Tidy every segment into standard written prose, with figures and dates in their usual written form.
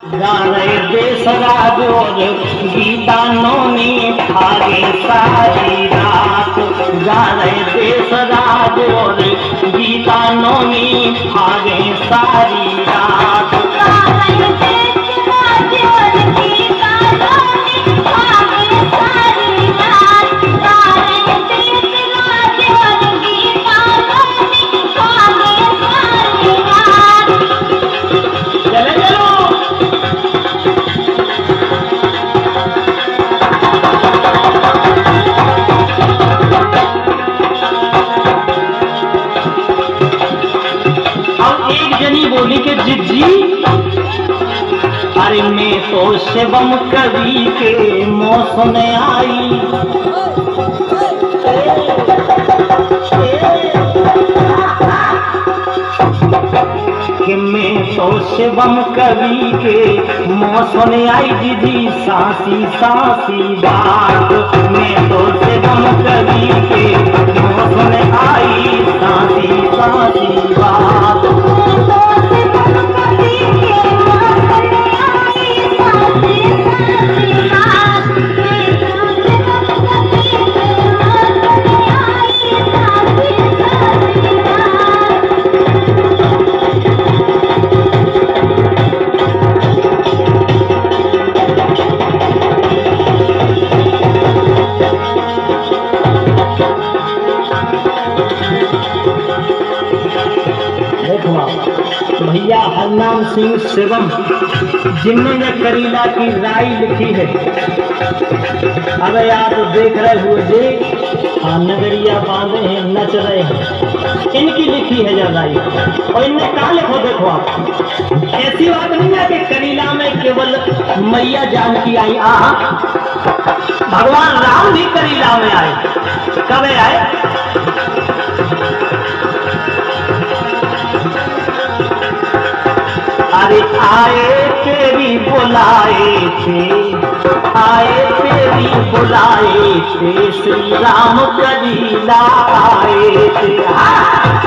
गा रहे देश राज और गीता नौनी भागे सारी रात। गा रहे देश राज और गीता नौनी भागे सारी रात। गा रहे देश राज और गीता नौनी भागे सारी रात। गा रहे देश राज और गीता नौनी भागे सारी रात। चले चलो बोली के जिज्जी, अरे मैं तो शिवम कवि के मौसम आई। कि मैं तो शिवम कवि के मौसम आई दीदी सासी सासी बात। मैं तो शिवम कवि के मौसम आई सासी सासी बात। भैया हरनाम सिंह शिवम जिन्होंने करीला की राय लिखी है। अबे आप देख रहे हुए जे नगरिया बांधे हैं नच रहे हैं, इनकी लिखी है जब राय। और इनने कहा लिखो देखो आप, ऐसी बात नहीं है कि करीला में केवल मैया जानकी आई। भगवान राम भी करीला में आए। कब आए? अरे आए तेरी बुलाए थे, आए तेरी बुलाए थे, श्री राम करीला आए थे।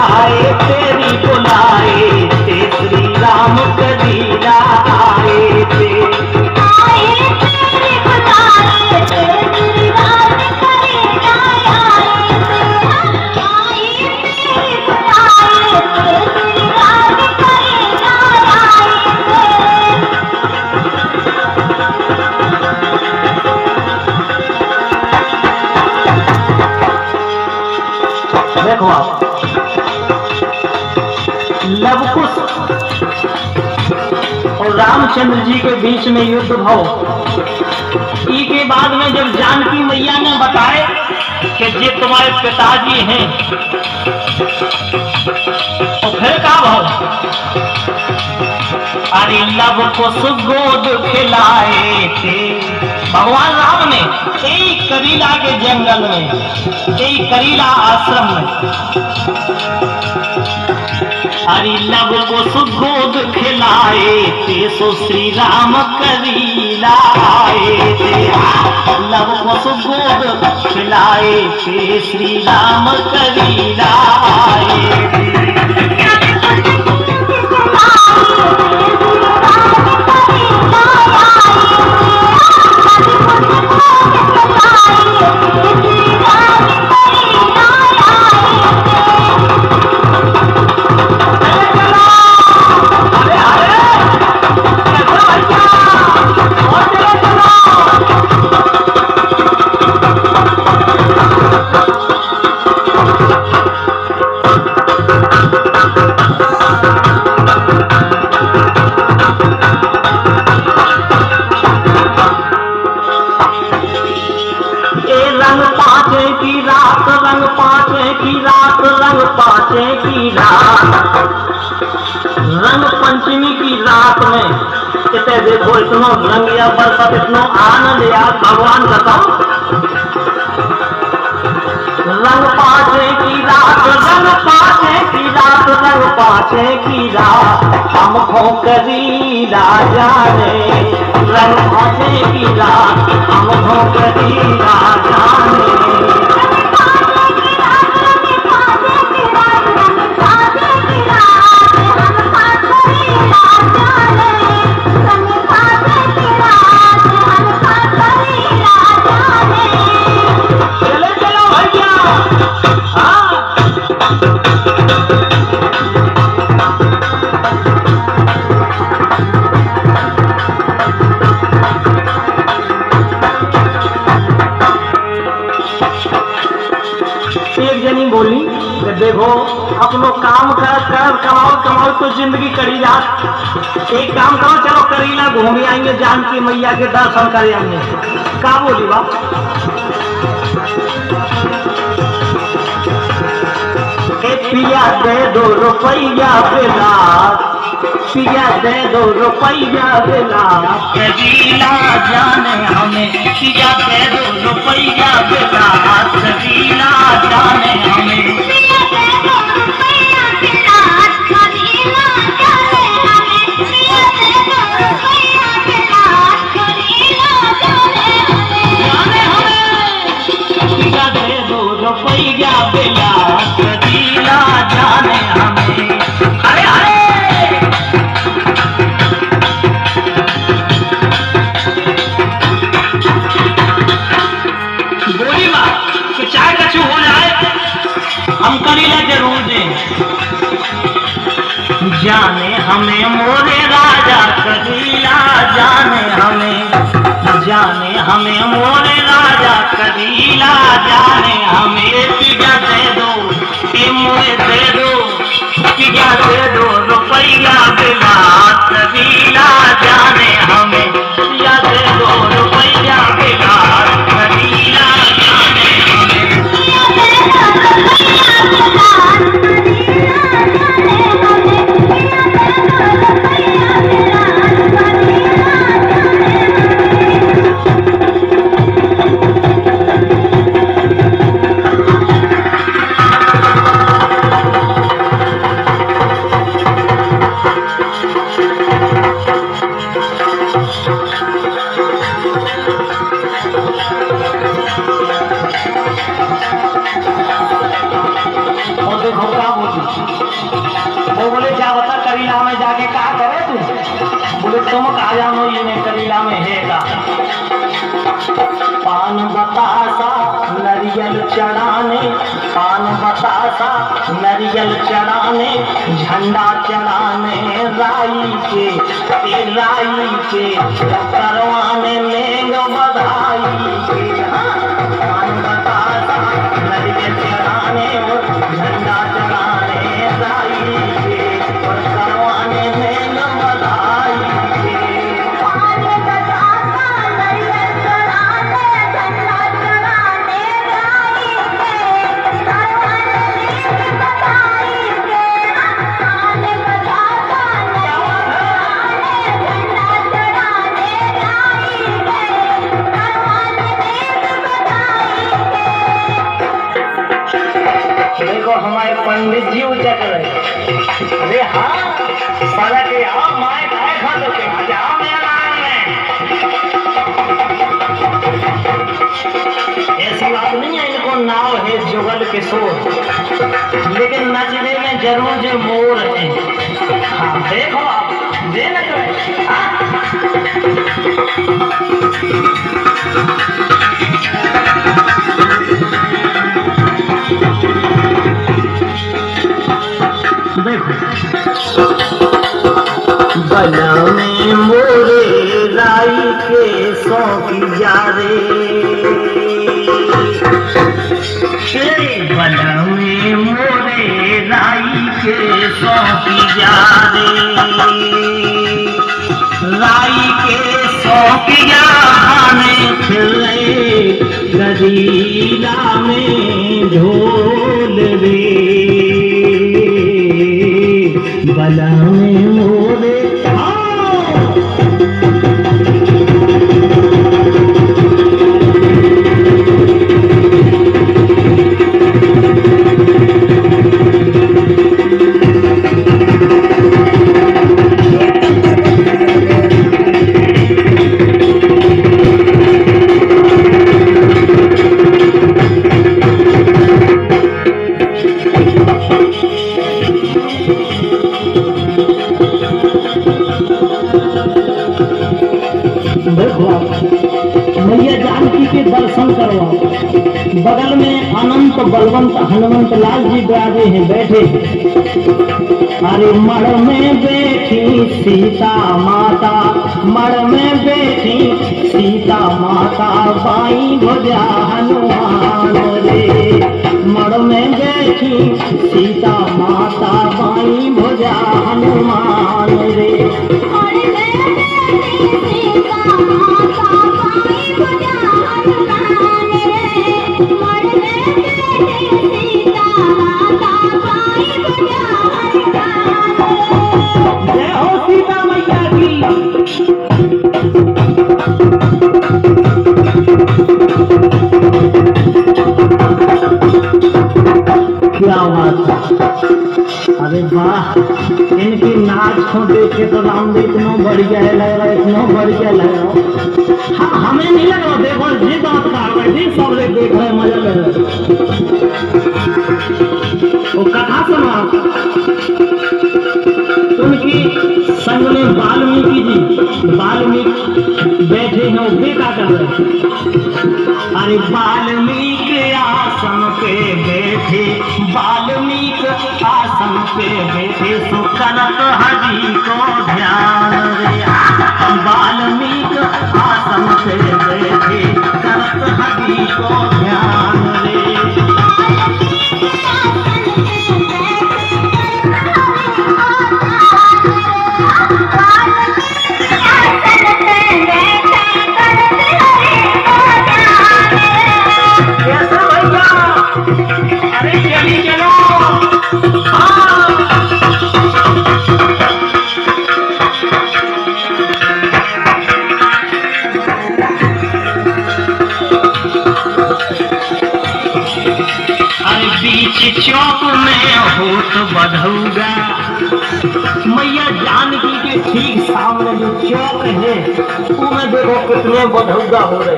आए तेरी बुलाए थे, श्री राम करीला आए थे। देखो आप, लवकुश और रामचंद्र जी के बीच में युद्ध भाव। के बाद में जब जानकी मैया ने बताए कि ये तुम्हारे पिताजी हैं, तो फिर क्या भाव? अरे लवकुश गोद खिलाए थे भगवान राम ने यही करीला के जंगल में, यही करीला आश्रम में। हरि लव को सुगोद खिलाए थे, सो श्री राम करीला आए थे। लव को सुगोद खिलाए थे, श्री राम करीला आए थे। रंग पंचमी की रात में कितने देखो इतना रंग या बरसात, इतना आनंद या भगवान बताओ। रंग पाँचे की रात, रंग पाँचे की रात, रंग पाँचे की रात, हमको करी राजा ने। रंग पाँचे की रात, हमको करी राजा ने। Thank you. देखो अपनो काम कर कमाओ तो जिंदगी करी जात। एक काम करो, चलो करीला घूमे आएंगे, जानकी मैया के दर्शन करे आएंगे। का बोली बाप? पिया दे 2 रुपया बेला, पिया दे 2 रुपया बेला, कबीला जाने हमें। पिया दे 2 रुपया बेला, कबीला जाने हमें। हम करीला जरूर दे, जाने हमें मोरे राजा करीला, जाने हमें मोरे राजा करीला, जाने हमें। पिया दे 2 मोरे दे 2, पिया दे 2 रुपया बेला, करीला जाने हमें। पिया दे 2 रुपया बेला, करीला जाने हमें। वो बोले क्या बता करीला में जाके क्या करे तू? बोले तुम कहा जानो ये करीला में है का। पान बतासा नरियल चढ़ाने, पान बतासा नरियल चढ़ाने, झंडा चढ़ाने राई के करवाने लेंग बधाई के। पान बतासा नरियल चढ़ाने, झंडा चढ़ाने राई के, और करवाने लेंग बधाई के। देखो हमारे पंडित जी उचक रहे। अरे हाँ साला के आओ माए खाए खा लो के आ जाओ मेरा में। ऐसी बात नहीं है, इनको नाव है जुगल किशोर, लेकिन नचने में जरूर जो मोर है। हाँ देखो आप दे न बनाने मोरे राई के सौंपी जा रे, बनाने मोरे राई के सौंपी जा रे, राई के सौंपी जाने फिर गरीला में ढोल रे, बनाने मोरे। मैया जानकी के दर्शन करवाओ। बगल में अनंत बलवंत हनुमंत लाल जी विराजे हैं, बैठे। अरे मड़ में बैठी सीता माता, मड़ में बैठी सीता सीता माता बाई भुजा हनुमान रे। मड़ में बैठी सीता माता बाई भुजा हनुमान रे। जय हो सीता मैया की। क्या बात है, अरे वाह, इनकी नाच को देख के तो रामदेव इतना बढ़िया लग रहा है, इतना बढ़िया लग रहा है। हाँ, हमें नहीं लग रहा, देखो जी बात का जी सब लोग देख रहे, मजा ले रहे। वो कथा सुनो आप, उनकी संग में वाल्मीकि जी, वाल्मीकि बैठे हैं, वो बेटा कर रहे। अरे वाल्मीकि आसन पे बैठे, वाल्मीकि आसन पे बैठे, सुकरत हरि को ध्यान रे। वाल्मीकि आसन पे बैठे, करत हरि को ध्यान रे। चौक में होत बधौगा, मैया जानकी के ठीक सामने जो चौक है, उसमें देखो कितने बधौगा हो रहे।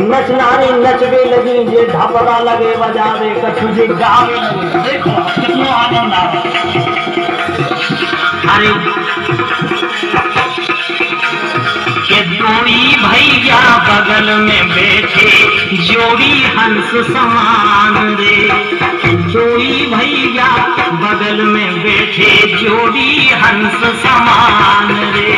नचनारी नचबे लगी, ये ढपरा लगे बजावे, कछु जे गावे लगे, देखो कितना आनंद आ रहा। अरे के दोई भैया बगल में बैठे, जोड़ी हंस समान रे। दोई भैया बगल में बैठे, जोड़ी हंस समान रे।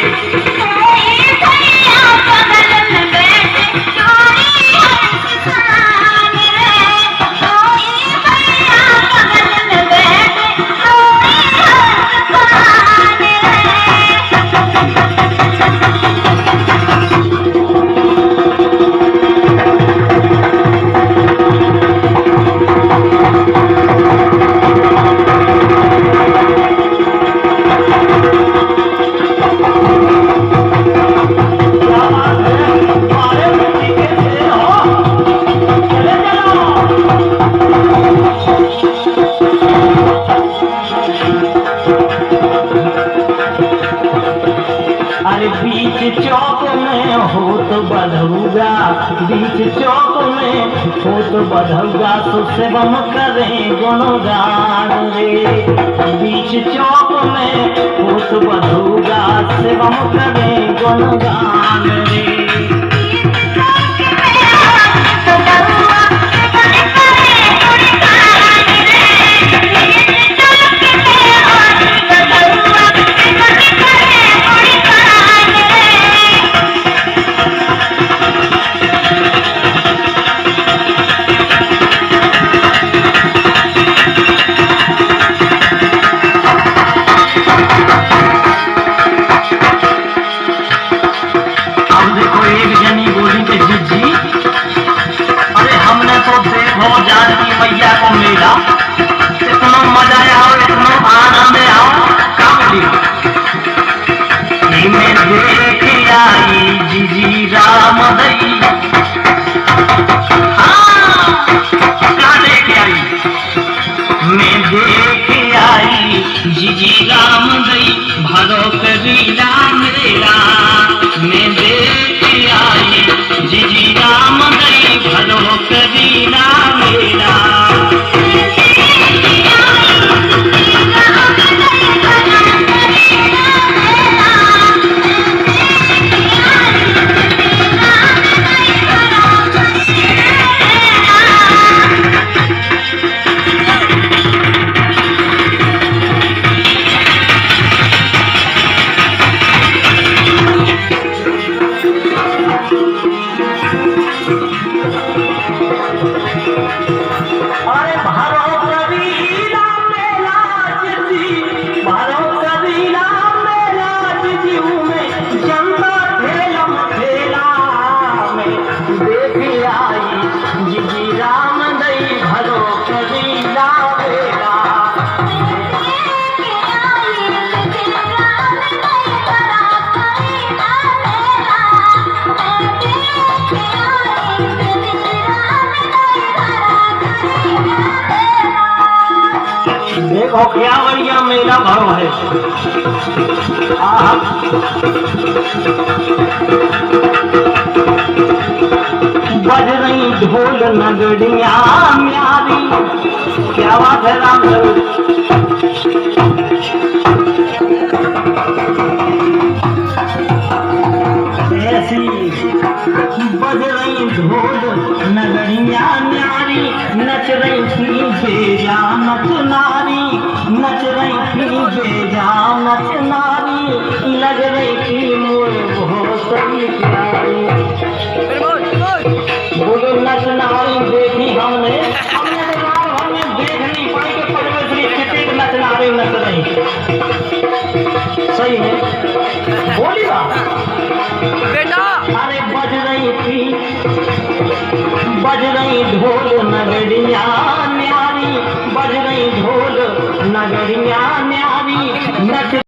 बीच चौक में होत बधौगा, सुसेवम करें गुणगान रे। बीच चौक में होत बधौगा, सेवम करें गुणगान रे। इतना मजा आओ, इतना आनंद आओ, काम मैं देख आई जी राम दई। हाँ, क्या देख आई? मैं देख आई जी राम दई, भरो कबीरा मेरा। मैं देख आई जी राम दई, भरो कबीरा मेरा। ओखियावड़िया मेला भरो है। आहा। बज रही ढोल नगड़िया म्यारी, क्या बात है राम ऐसी बज रही ढोल नगड़िया न्यारी, नच रही थी बेजा नच नारी, नच रही थी बेजा नच नारी, लग रही थी मोर बहुत प्यारी। बोलो नच नारी देखी हमने देख नहीं पाई कि परमेश्वरी छठे नच नारी नच रही। सही है, बोली बात बेटा। अरे बज रही ढोल नगड़िया न्यारी, बज रही ढोल नगड़िया न्यारी, नच